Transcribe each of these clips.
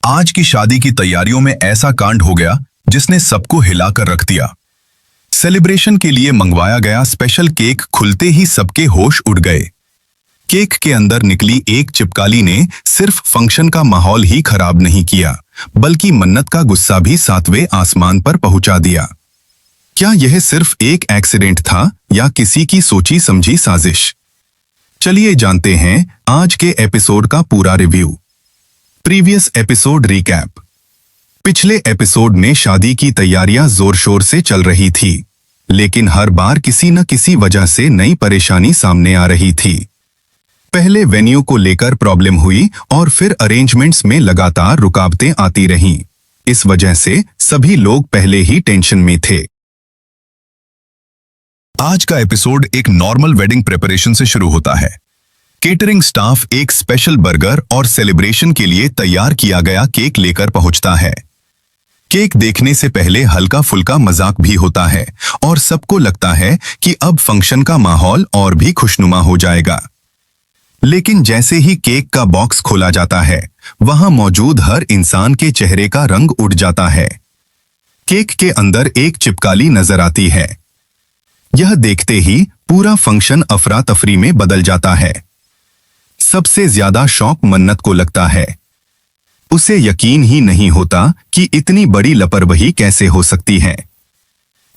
आज की शादी की तैयारियों में ऐसा कांड हो गया जिसने सबको हिलाकर रख दिया। सेलिब्रेशन के लिए मंगवाया गया स्पेशल केक खुलते ही सबके होश उड़ गए। केक के अंदर निकली एक चिपकाली ने सिर्फ फंक्शन का माहौल ही खराब नहीं किया, बल्कि मन्नत का गुस्सा भी सातवें आसमान पर पहुंचा दिया। क्या यह सिर्फ एक एक्सीडेंट था या किसी की सोची समझी साजिश? चलिए जानते हैं आज के एपिसोड का पूरा रिव्यू। Previous episode recap. पिछले एपिसोड में शादी की तैयारियां जोर शोर से चल रही थी, लेकिन हर बार किसी न किसी वजह से नई परेशानी सामने आ रही थी। पहले वेन्यू को लेकर प्रॉब्लम हुई और फिर अरेंजमेंट्स में लगातार रुकावटें आती रहीं। इस वजह से सभी लोग पहले ही टेंशन में थे। आज का एपिसोड एक नॉर्मल वेडिंग प्रिपरेशन से शुरू होता है। केटरिंग स्टाफ एक स्पेशल बर्गर और सेलिब्रेशन के लिए तैयार किया गया केक लेकर पहुंचता है। केक देखने से पहले हल्का फुल्का मजाक भी होता है और सबको लगता है कि अब फंक्शन का माहौल और भी खुशनुमा हो जाएगा। लेकिन जैसे ही केक का बॉक्स खोला जाता है, वहां मौजूद हर इंसान के चेहरे का रंग उड़ जाता है। केक के अंदर एक चिपकाली नजर आती है। यह देखते ही पूरा फंक्शन अफरा तफरी में बदल जाता है। सबसे ज्यादा शौक मन्नत को लगता है। उसे यकीन ही नहीं होता कि इतनी बड़ी लापरवाही कैसे हो सकती है।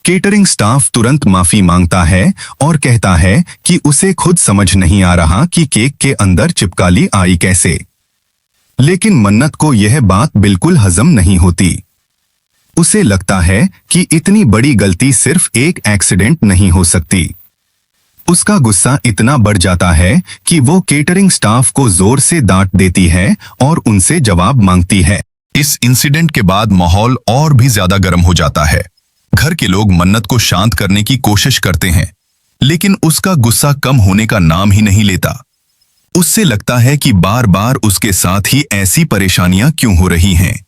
केटरिंग स्टाफ तुरंत माफी मांगता है और कहता है कि उसे खुद समझ नहीं आ रहा कि केक के अंदर चिपकाली आई कैसे। लेकिन मन्नत को यह बात बिल्कुल हजम नहीं होती। उसे लगता है कि इतनी बड़ी गलती सिर्फ एक एक्सीडेंट नहीं हो सकती। उसका गुस्सा इतना बढ़ जाता है कि वो केटरिंग स्टाफ को जोर से डांट देती है और उनसे जवाब मांगती है। इस इंसिडेंट के बाद माहौल और भी ज्यादा गर्म हो जाता है। घर के लोग मन्नत को शांत करने की कोशिश करते हैं, लेकिन उसका गुस्सा कम होने का नाम ही नहीं लेता। उससे लगता है कि बार बार उसके साथ ही ऐसी परेशानियां क्यों हो रही हैं।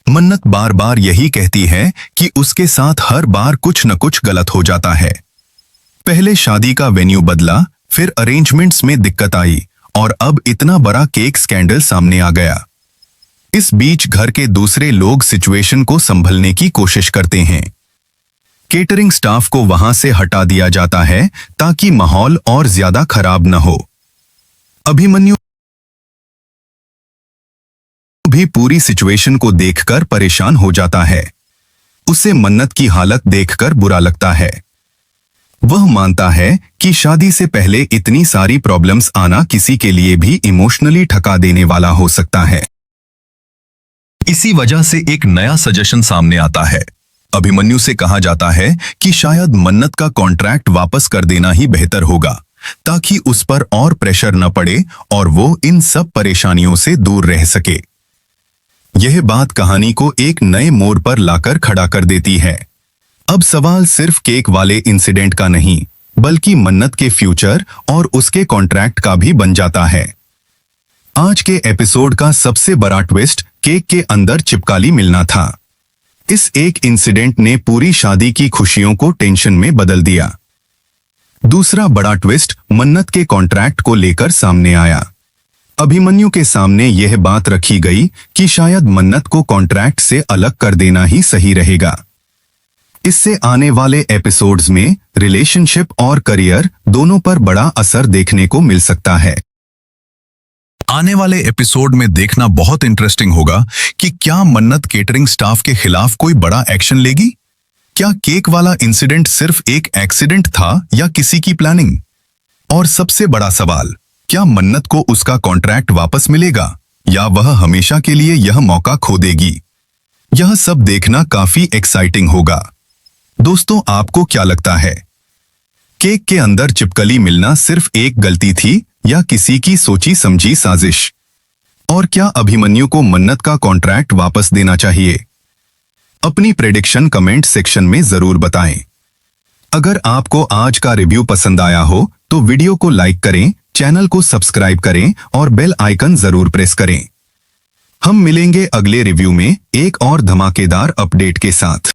मन्नत बार बार यही कहती है कि उसके साथ हर बार कुछ न कुछ गलत हो जाता है। पहले शादी का वेन्यू बदला, फिर अरेंजमेंट्स में दिक्कत आई और अब इतना बड़ा केक स्कैंडल सामने आ गया। इस बीच घर के दूसरे लोग सिचुएशन को संभलने की कोशिश करते हैं। केटरिंग स्टाफ को वहां से हटा दिया जाता है ताकि माहौल और ज्यादा खराब न हो। अभिमन्यु भी पूरी सिचुएशन को देखकर परेशान हो जाता है। उसे मन्नत की हालत देखकर बुरा लगता है। वह मानता है कि शादी से पहले इतनी सारी प्रॉब्लम्स आना किसी के लिए भी इमोशनली थका देने वाला हो सकता है। इसी वजह से एक नया सजेशन सामने आता है। अभिमन्यु से कहा जाता है कि शायद मन्नत का कॉन्ट्रैक्ट वापस कर देना ही बेहतर होगा, ताकि उस पर और प्रेशर न पड़े और वो इन सब परेशानियों से दूर रह सके। यह बात कहानी को एक नए मोड़ पर लाकर खड़ा कर देती है। अब सवाल सिर्फ केक वाले इंसिडेंट का नहीं, बल्कि मन्नत के फ्यूचर और उसके कॉन्ट्रैक्ट का भी बन जाता है। आज के एपिसोड का सबसे बड़ा ट्विस्ट केक के अंदर चिपकाली मिलना था। इस एक इंसिडेंट ने पूरी शादी की खुशियों को टेंशन में बदल दिया। दूसरा बड़ा ट्विस्ट मन्नत के कॉन्ट्रैक्ट को लेकर सामने आया। अभिमन्यु के सामने यह बात रखी गई कि शायद मन्नत को कॉन्ट्रैक्ट से अलग कर देना ही सही रहेगा। इससे आने वाले एपिसोड्स में रिलेशनशिप और करियर दोनों पर बड़ा असर देखने को मिल सकता है। आने वाले एपिसोड में देखना बहुत इंटरेस्टिंग होगा कि क्या मन्नत केटरिंग स्टाफ के खिलाफ कोई बड़ा एक्शन लेगी। क्या केक वाला इंसिडेंट सिर्फ एक एक्सीडेंट था या किसी की प्लानिंग? और सबसे बड़ा सवाल, क्या मन्नत को उसका कॉन्ट्रैक्ट वापस मिलेगा या वह हमेशा के लिए यह मौका खो देगी? यह सब देखना काफी एक्साइटिंग होगा। दोस्तों, आपको क्या लगता है? केक के अंदर चिपकली मिलना सिर्फ एक गलती थी या किसी की सोची समझी साजिश? और क्या अभिमन्यु को मन्नत का कॉन्ट्रैक्ट वापस देना चाहिए? अपनी प्रेडिक्शन कमेंट सेक्शन में जरूर बताएं। अगर आपको आज का रिव्यू पसंद आया हो तो वीडियो को लाइक करें, चैनल को सब्सक्राइब करें और बेल आइकन जरूर प्रेस करें। हम मिलेंगे अगले रिव्यू में एक और धमाकेदार अपडेट के साथ।